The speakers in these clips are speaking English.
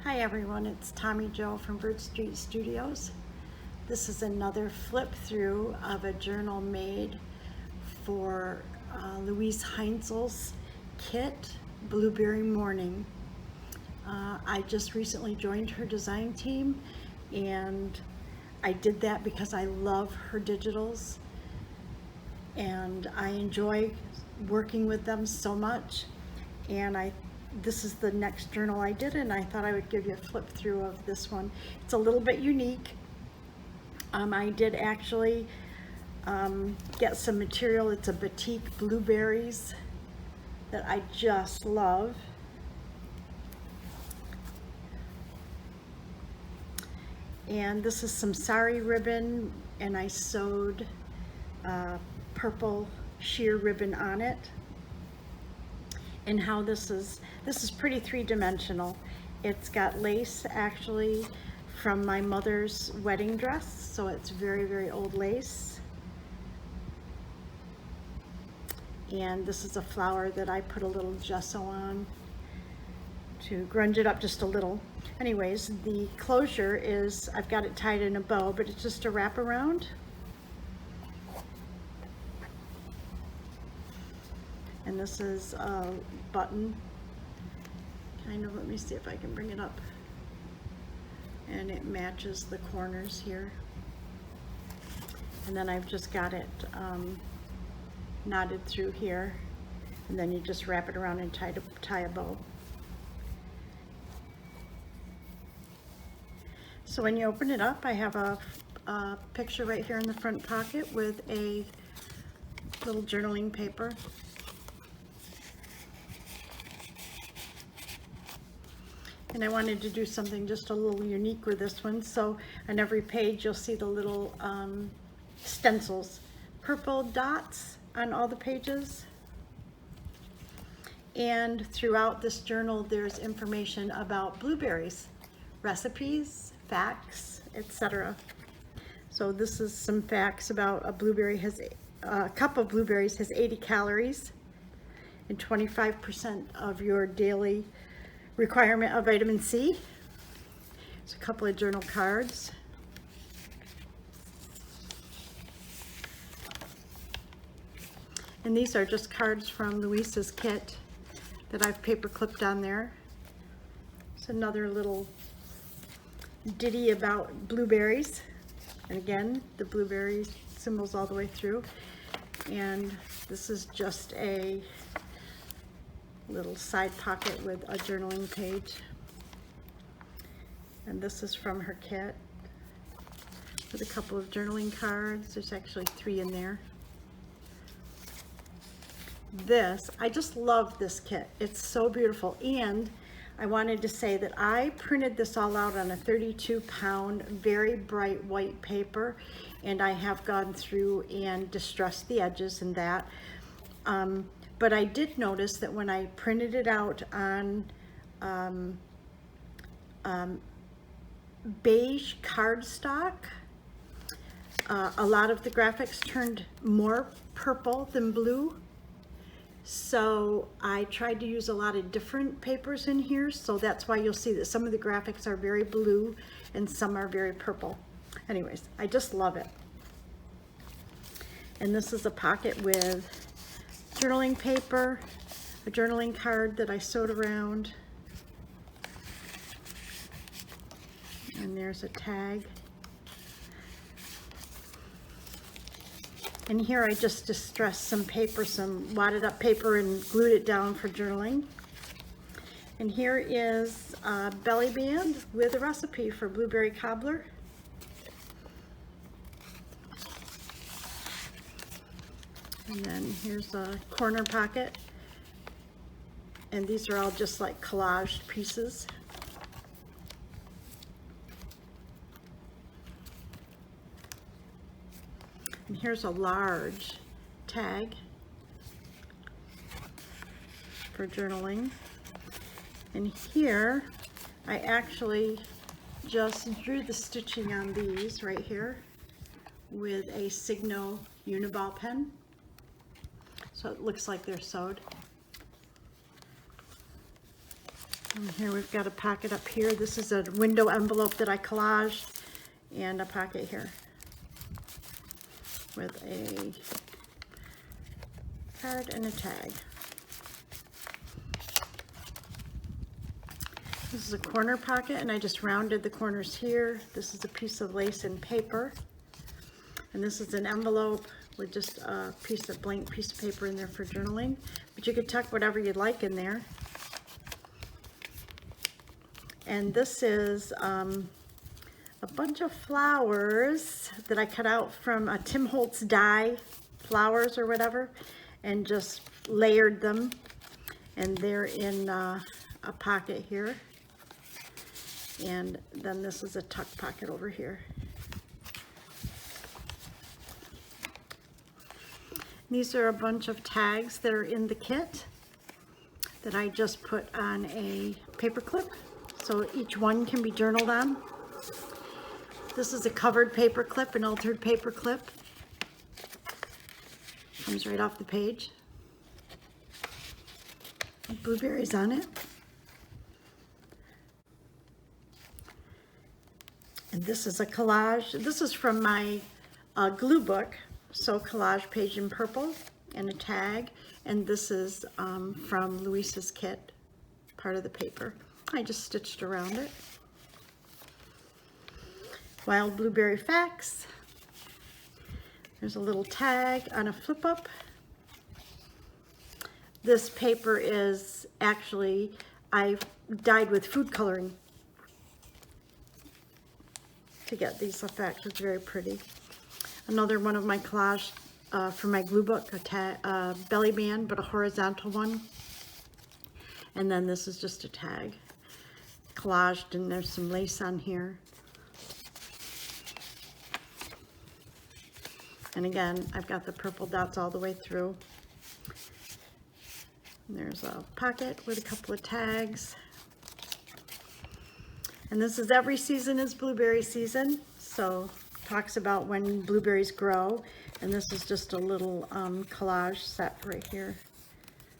Hi everyone, it's Tommy Jo from Bird Street Studios. This is another flip through of a journal made for Luise Heinzl's kit, Blueberry Morning. I just recently joined her design team, and I did that because I love her digitals and I enjoy working with them so much. And this is the next journal I did, and I thought I would give you a flip through of this one. It's a little bit unique. I did actually get some material. It's a batik blueberries that I just love. And this is some sari ribbon, and I sewed purple sheer ribbon on it. And how this is pretty three-dimensional. It's got lace actually from my mother's wedding dress, so it's very, very old lace. And this is a flower that I put a little gesso on to grunge it up just a little. Anyways, the closure is, I've got it tied in a bow, but it's just a wraparound. And this is a button, kind of, let me see if I can bring it up. And it matches the corners here. And then I've just got it knotted through here. And then you just wrap it around and tie a bow. So when you open it up, I have a picture right here in the front pocket with a little journaling paper. And I wanted to do something just a little unique with this one. So on every page you'll see the little stencils, purple dots on all the pages. And throughout this journal there's information about blueberries, recipes, facts, etc. So this is some facts about a cup of blueberries has 80 calories and 25% of your daily requirement of vitamin C. There's a couple of journal cards. And these are just cards from Luise's kit that I've paper clipped on there. It's another little ditty about blueberries. And again, the blueberry symbols all the way through. And this is just a little side pocket with a journaling page. And this is from her kit with a couple of journaling cards. There's actually 3 in there. I just love this kit. It's so beautiful. And I wanted to say that I printed this all out on a 32-pound, very bright white paper, and I have gone through and distressed the edges and that. But I did notice that when I printed it out on beige cardstock, a lot of the graphics turned more purple than blue. So I tried to use a lot of different papers in here, so that's why you'll see that some of the graphics are very blue and some are very purple. Anyways, I just love it. And this is a pocket with journaling paper, a journaling card that I sewed around, and there's a tag. And here I just distressed some paper, some wadded up paper, and glued it down for journaling. And here is a belly band with a recipe for blueberry cobbler. And then here's a corner pocket. And these are all just like collaged pieces. And here's a large tag for journaling. And here I actually just drew the stitching on these right here with a Signo Uniball pen. So it looks like they're sewed. And here we've got a pocket up here. This is a window envelope that I collaged, and a pocket here with a card and a tag. This is a corner pocket, and I just rounded the corners here. This is a piece of lace and paper, and this is an envelope with just a blank piece of paper in there for journaling, but you could tuck whatever you'd like in there. And this is a bunch of flowers that I cut out from a Tim Holtz die flowers or whatever, and just layered them, and they're in a pocket here. And then this is a tuck pocket over here. These are a bunch of tags that are in the kit that I just put on a paper clip, so each one can be journaled on. This is a covered paper clip, an altered paper clip. Comes right off the page. Blueberries on it. And this is a collage. This is from my glue book, so collage page in purple and a tag. And this is from Luise's kit, part of the paper. I just stitched around it. Wild Blueberry Facts. There's a little tag on a flip up. This paper is actually, I dyed with food coloring to get these effects. It's very pretty. Another one of my collage from my glue book, a belly band, but a horizontal one. And then this is just a tag. Collaged, and there's some lace on here. And again, I've got the purple dots all the way through. And there's a pocket with a couple of tags. And this is every season is blueberry season. So talks about when blueberries grow. And this is just a little collage set right here.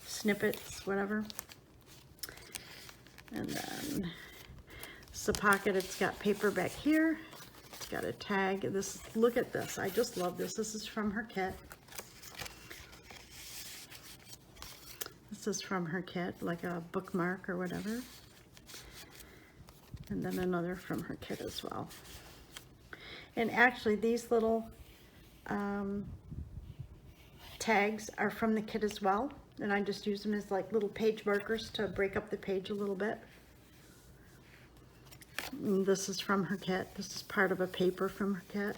Snippets, whatever. And then it's a pocket. It's got paper back here. It's got a tag. This, look at this. I just love this. This is from her kit. This is from her kit, like a bookmark or whatever. And then another from her kit as well. And actually these little tags are from the kit as well. And I just use them as like little page markers to break up the page a little bit. And this is from her kit. This is part of a paper from her kit.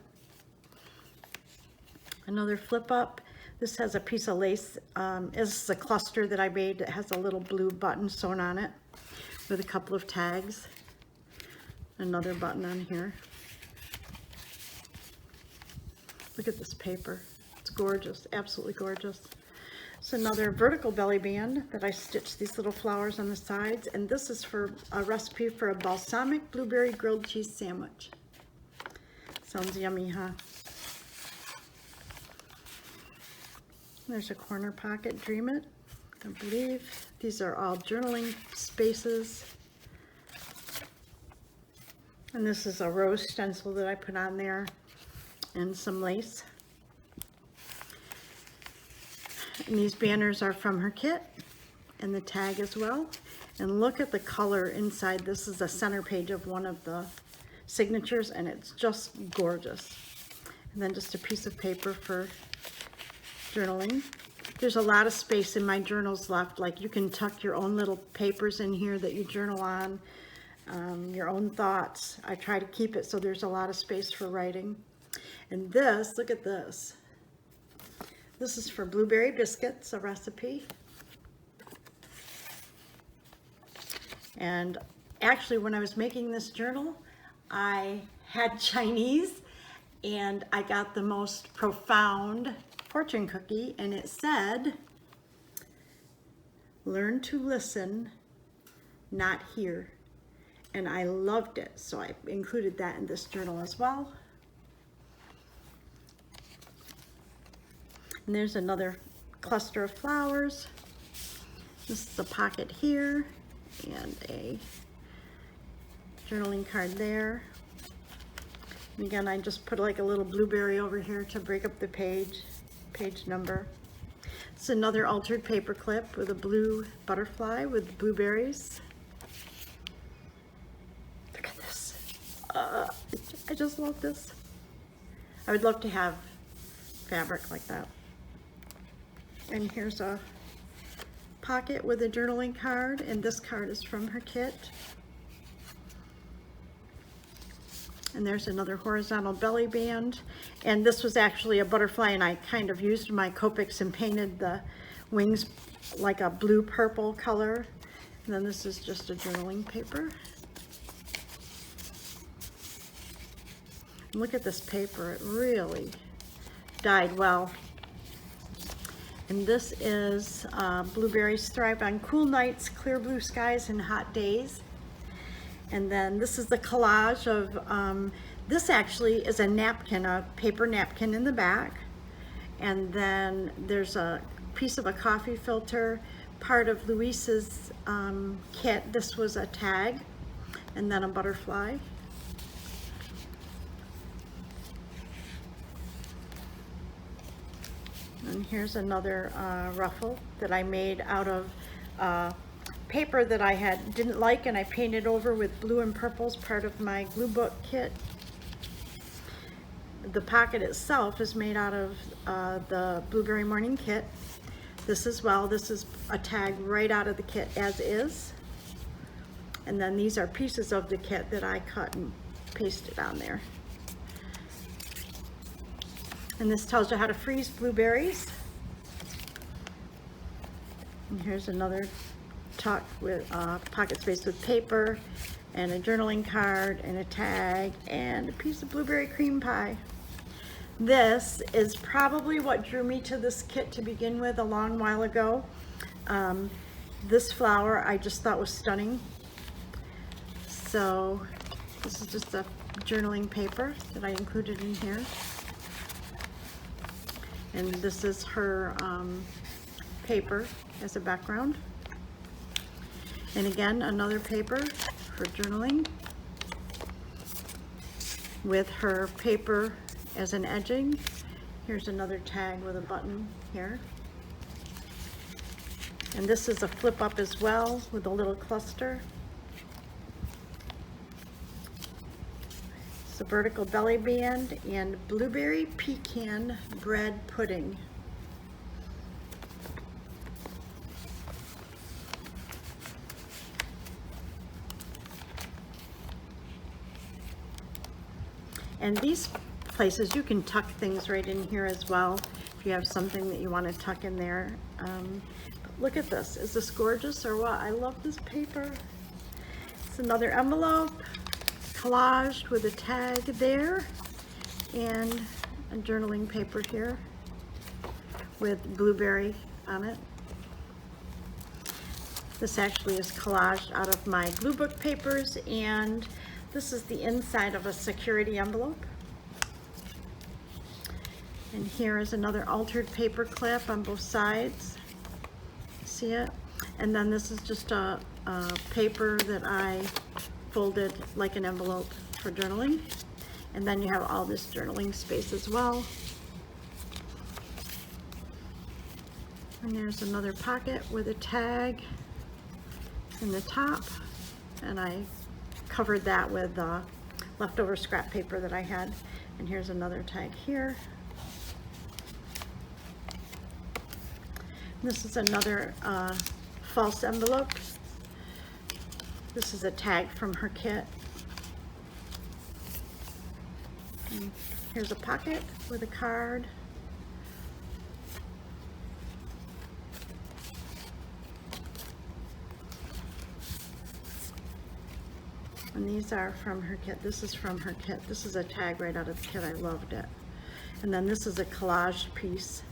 Another flip up. This has a piece of lace. This is a cluster that I made that has a little blue button sewn on it with a couple of tags. Another button on here. Look at this paper. It's gorgeous, absolutely gorgeous. It's another vertical belly band that I stitched these little flowers on the sides, and this is for a recipe for a balsamic blueberry grilled cheese sandwich. Sounds yummy, huh? There's a corner pocket, Dream It, I believe. These are all journaling spaces. And this is a rose stencil that I put on there, and some lace. And these banners are from her kit, and the tag as well. And look at the color inside. This is a center page of one of the signatures, and it's just gorgeous. And then just a piece of paper for journaling. There's a lot of space in my journals left. Like, you can tuck your own little papers in here that you journal on, your own thoughts. I try to keep it so there's a lot of space for writing. And this, look at this. This is for blueberry biscuits, a recipe. And actually, when I was making this journal, I had Chinese, and I got the most profound fortune cookie, and it said, "Learn to listen, not hear." And I loved it, so I included that in this journal as well. And there's another cluster of flowers. This is a pocket here, and a journaling card there. And again, I just put like a little blueberry over here to break up the page number. It's another altered paper clip with a blue butterfly with blueberries. Look at this. I just love this. I would love to have fabric like that. And here's a pocket with a journaling card, and this card is from her kit. And there's another horizontal belly band, and this was actually a butterfly, and I kind of used my Copics and painted the wings like a blue purple color. And then this is just a journaling paper. And look at this paper, it really dyed well. And this is blueberries thrive on cool nights, clear blue skies, and hot days. And then this is the collage of, this actually is a napkin, a paper napkin in the back. And then there's a piece of a coffee filter, part of Luise's kit. This was a tag, and then a butterfly. And here's another ruffle that I made out of paper that I didn't like, and I painted over with blue and purple as part of my glue book kit. The pocket itself is made out of the Blueberry Morning kit. This as well, this is a tag right out of the kit as is. And then these are pieces of the kit that I cut and pasted on there. And this tells you how to freeze blueberries. And here's another tuck with pocket space with paper and a journaling card and a tag and a piece of blueberry cream pie. This is probably what drew me to this kit to begin with a long while ago. This flower I just thought was stunning. So this is just a journaling paper that I included in here. And this is her paper as a background. And again, another paper for journaling with her paper as an edging. Here's another tag with a button here. And this is a flip up as well with a little cluster. It's a vertical belly band and blueberry pecan bread pudding. And these places you can tuck things right in here as well if you have something that you want to tuck in there. Look at this. Is this gorgeous or what? I love this paper. It's another envelope collaged with a tag there and a journaling paper here with blueberry on it. This actually is collaged out of my glue book papers, and this is the inside of a security envelope. And here is another altered paper clip on both sides. See it? And then this is just a paper that I folded like an envelope for journaling. And then you have all this journaling space as well. And there's another pocket with a tag in the top. And I covered that with leftover scrap paper that I had. And here's another tag here. This is another false envelope. This is a tag from her kit. And here's a pocket with a card. And these are from her kit. This is from her kit. This is a tag right out of the kit. I loved it. And then this is a collage piece.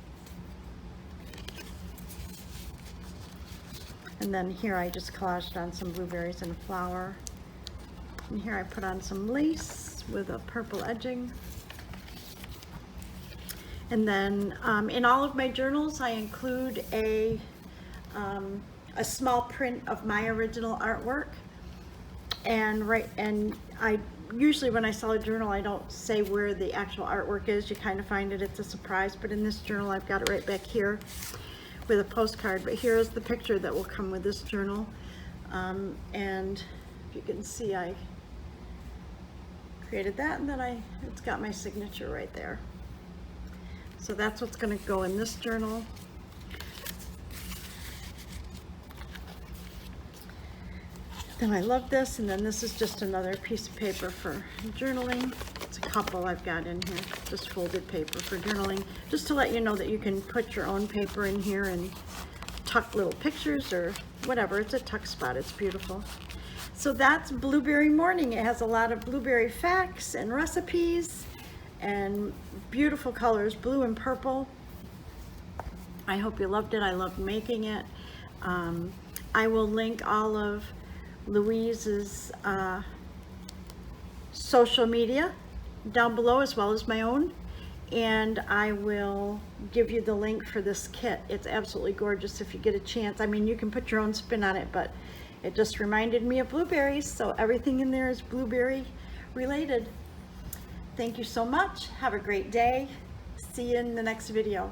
And then here I just collaged on some blueberries and a flower. And here I put on some lace with a purple edging. And then in all of my journals I include a a small print of my original artwork. And I usually, when I sell a journal, I don't say where the actual artwork is. You kind of find it, it's a surprise. But in this journal, I've got it right back here with a postcard. But here's the picture that will come with this journal. And if you can see, I created that, and then it's got my signature right there. So that's what's going to go in this journal. Then I love this, and then this is just another piece of paper for journaling. It's a couple I've got in here, just folded paper for journaling, just to let you know that you can put your own paper in here and tuck little pictures or whatever. It's a tuck spot. It's beautiful. So that's Blueberry Morning. It has a lot of blueberry facts and recipes and beautiful colors, blue and purple. I hope you loved it. I loved making it. I will link all of Luise's social media down below, as well as my own, and I will give you the link for this kit. It's absolutely gorgeous if you get a chance. I mean, you can put your own spin on it, but it just reminded me of blueberries, so everything in there is blueberry related. Thank you so much. Have a great day. See you in the next video.